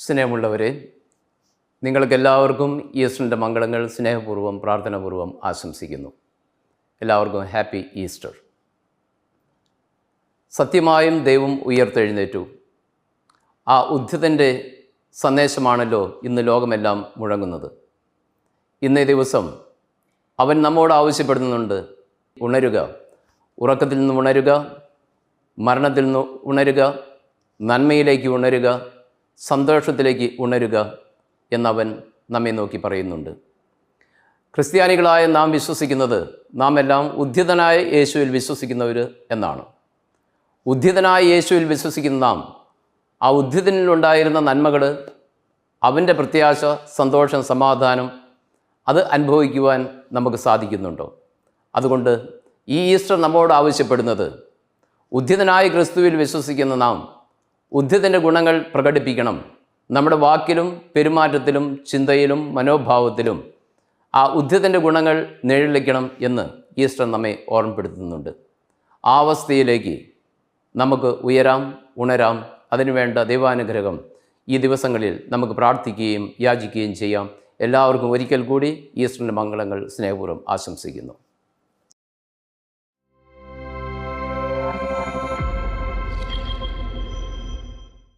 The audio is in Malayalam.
സ്നേഹമുള്ളവരെ, നിങ്ങൾക്കെല്ലാവർക്കും ഈസ്റ്ററിൻ്റെ മംഗളങ്ങൾ സ്നേഹപൂർവ്വം പ്രാർത്ഥനാപൂർവ്വം ആശംസിക്കുന്നു. എല്ലാവർക്കും ഹാപ്പി ഈസ്റ്റർ. സത്യമായും ദൈവം ഉയർത്തെഴുന്നേറ്റു. ആ ഉദ്ധിതൻ്റെ സന്ദേശമാണല്ലോ ഇന്ന് ലോകമെല്ലാം മുഴങ്ങുന്നത്. ഇന്നേ ദിവസം അവൻ നമ്മോട് ആവശ്യപ്പെടുന്നുണ്ട്, ഉണരുക, ഉറക്കത്തിൽ നിന്ന് ഉണരുക, മരണത്തിൽ നിന്ന് ഉണരുക, നന്മയിലേക്ക് ഉണരുക, സന്തോഷത്തിലേക്ക് ഉണരുക എന്നവൻ നമ്മെ നോക്കി പറയുന്നുണ്ട്. ക്രിസ്ത്യാനികളായ നാം വിശ്വസിക്കുന്നത്, നാം എല്ലാം ഉദ്ധിതനായ യേശുവിൽ വിശ്വസിക്കുന്നവർ എന്നാണ്. ഉദ്ധിതനായ യേശുവിൽ വിശ്വസിക്കുന്ന നാം ആ ഉദ്ധിതനിലുണ്ടായിരുന്ന നന്മകൾ, അവൻ്റെ പ്രത്യാശ, സന്തോഷം, സമാധാനം അത് അനുഭവിക്കുവാൻ നമുക്ക് സാധിക്കുന്നുണ്ടോ? അതുകൊണ്ട് ഈ ഈസ്റ്റർ നമ്മോട് ആവശ്യപ്പെടുന്നത്, ഉദ്ധിതനായ ക്രിസ്തുവിൽ വിശ്വസിക്കുന്ന നാം ഉദ്ധിതൻ്റെ ഗുണങ്ങൾ പ്രകടിപ്പിക്കണം. നമ്മുടെ വാക്കിലും പെരുമാറ്റത്തിലും ചിന്തയിലും മനോഭാവത്തിലും ആ ഉദ്ധിതൻ്റെ ഗുണങ്ങൾ നിഴലിക്കണം എന്ന് ഈസ്റ്റർ നമ്മെ ഓർമ്മപ്പെടുത്തുന്നുണ്ട്. ആ അവസ്ഥയിലേക്ക് നമുക്ക് ഉയരാം, ഉണരാം. അതിനുവേണ്ട ദൈവാനുഗ്രഹം ഈ ദിവസങ്ങളിൽ നമുക്ക് പ്രാർത്ഥിക്കുകയും യാചിക്കുകയും ചെയ്യാം. എല്ലാവർക്കും ഒരിക്കൽ കൂടി ഈസ്റ്ററിൻ്റെ മംഗളങ്ങൾ സ്നേഹപൂർവ്വം ആശംസിക്കുന്നു.